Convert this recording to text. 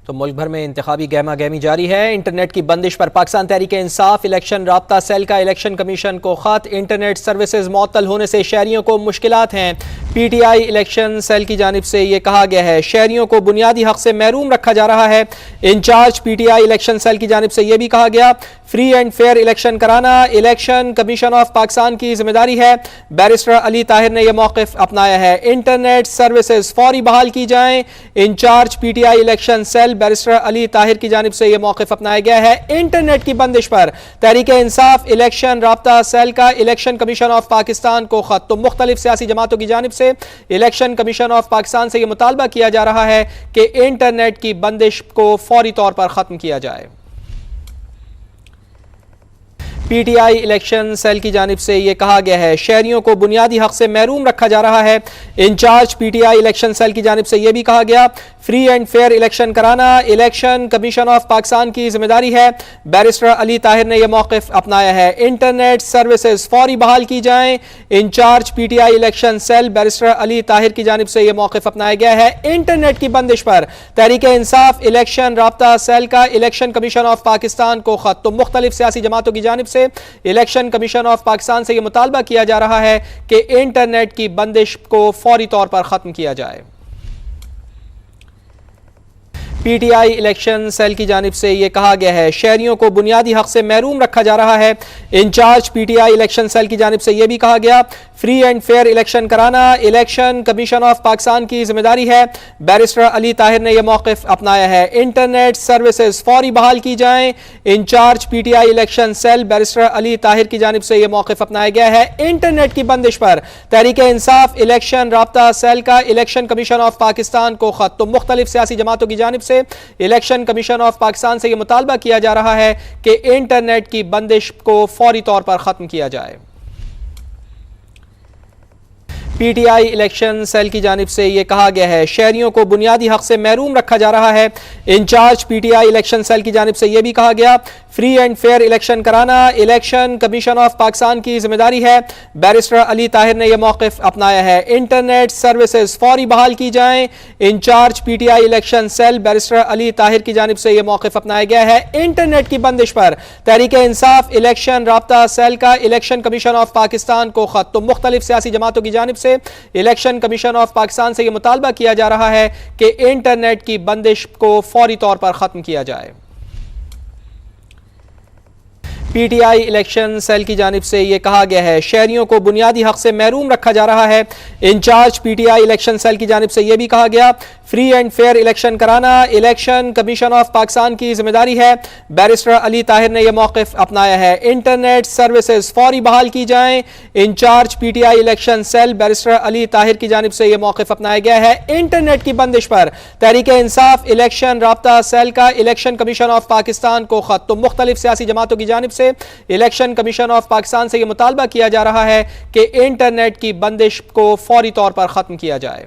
तो मुल्क भर में इंतखाबी गहमा गहमी जारी है। इंटरनेट की बंदिश पर पाकिस्तान तहरीक इंसाफ इलेक्शन राब्ता सेल का इलेक्शन कमीशन को खत। इंटरनेट सर्विसेज मुअत्तल होने से शहरियों को मुश्किलात हैं। PTI इलेक्शन सेल की जानिब से ये कहा गया है शहरियों को बुनियादी हक से महरूम रखा जा रहा है। इंचार्ज PTI इलेक्शन सेल की जानिब से यह भी कहा गया फ्री एंड फेयर इलेक्शन कराना इलेक्शन कमीशन ऑफ पाकिस्तान की जिम्मेदारी है। बैरिस्टर अली ताहिर ने यह मौक़िफ़ अपनाया है। इंटरनेट सर्विसेज फौरी बहाल की जाएं। Incharge PTI election cell barrister Ali Tahir की जानिब से यह मौक़िफ़ अपनाया गया है। इंटरनेट की बंदिश पर तहरीक इंसाफ इलेक्शन राब्ता सेल का इलेक्शन कमीशन ऑफ पाकिस्तान को खत। तो मुख्तलिफ सियासी जमातों की जानिब से इलेक्शन कमीशन ऑफ पाकिस्तान से यह मुतालबा किया जा रहा है कि इंटरनेट की बंदिश को फौरी तौर पर खत्म किया जाए। PTI इलेक्शन सेल की जानिब से यह कहा गया है शहरियों को बुनियादी हक से महरूम रखा जा रहा है। इंचार्ज PTI इलेक्शन सेल की जानिब से यह भी कहा गया फ्री एंड फेयर इलेक्शन कराना इलेक्शन कमीशन ऑफ पाकिस्तान की जिम्मेदारी है। बैरिस्टर अली ताहिर ने यह मौक़िफ़ अपनाया है। इंटरनेट सर्विसेज फौरी बहाल की जाएं। Incharge PTI election cell barrister Ali Tahir की जानिब से यह मौक़िफ़ अपनाया गया है। इंटरनेट की बंदिश पर तहरीक इंसाफ इलेक्शन राब्ता सेल का इलेक्शन कमीशन ऑफ पाकिस्तान को खत। तो मुख्तलिफ सियासी जमातों की जानिब से इलेक्शन कमीशन ऑफ पाकिस्तान से यह मुतालबा किया जा रहा है कि इंटरनेट की बंदिश को फौरी तौर पर खत्म किया जाए। PTI इलेक्शन सेल की जानिब से यह कहा गया है शहरियों को बुनियादी हक से महरूम रखा जा रहा है। इंचार्ज PTI इलेक्शन सेल की जानिब से यह भी कहा गया फ्री एंड फेयर इलेक्शन कराना इलेक्शन कमीशन ऑफ पाकिस्तान की जिम्मेदारी है। बैरिस्टर अली ताहिर ने यह मौक़िफ़ अपनाया है। इंटरनेट सर्विसेज फौरी बहाल की जाएं। Incharge PTI election cell barrister Ali Tahir की जानिब से यह मौक़िफ़ अपनाया गया है। इंटरनेट की बंदिश पर तहरीक इंसाफ इलेक्शन राब्ता सेल का इलेक्शन कमीशन ऑफ पाकिस्तान को खत। तो मुख्तलिफ सियासी जमातों की जानिब से इलेक्शन कमीशन ऑफ पाकिस्तान से यह मुतालबा किया जा रहा है कि इंटरनेट की बंदिश को फौरी तौर पर खत्म किया जाए। PTI इलेक्शन सेल की जानिब से यह कहा गया है शहरियों को बुनियादी हक से महरूम रखा जा रहा है। इंचार्ज PTI इलेक्शन सेल की जानिब से यह भी कहा गया फ्री एंड फेयर इलेक्शन कराना इलेक्शन कमीशन ऑफ पाकिस्तान की जिम्मेदारी है। बैरिस्टर अली ताहिर ने यह मौक़िफ़ अपनाया है। इंटरनेट सर्विसेज फौरी बहाल की जाएं। Incharge PTI election cell barrister Ali Tahir की जानिब से यह मौक़िफ़ अपनाया गया है। इंटरनेट की बंदिश पर तहरीक इंसाफ इलेक्शन राब्ता सेल का इलेक्शन कमीशन ऑफ पाकिस्तान को खत। तो मुख्तलिफ सियासी जमातों की जानिब से इलेक्शन कमीशन ऑफ पाकिस्तान से यह मुतालबा किया जा रहा है कि इंटरनेट की बंदिश को फौरी तौर पर खत्म किया जाए। PTI इलेक्शन सेल की जानिब से यह कहा गया है शहरियों को बुनियादी हक से महरूम रखा जा रहा है। इंचार्ज PTI इलेक्शन सेल की जानिब से यह भी कहा गया फ्री एंड फेयर इलेक्शन कराना इलेक्शन कमीशन ऑफ पाकिस्तान की जिम्मेदारी है। बैरिस्टर अली ताहिर ने यह मौक़िफ़ अपनाया है। इंटरनेट सर्विसेज फौरी बहाल की जाएं। Incharge PTI election cell barrister Ali Tahir की जानिब से यह मौक़िफ़ अपनाया गया है। इंटरनेट की बंदिश पर तहरीक इंसाफ इलेक्शन राब्ता सेल का इलेक्शन कमीशन ऑफ पाकिस्तान को खत। तो मुख्तलिफ सियासी जमातों की जानिब से इलेक्शन कमीशन ऑफ पाकिस्तान से यह मुतालबा किया जा रहा है कि इंटरनेट की बंदिश को फौरी तौर पर खत्म किया जाए।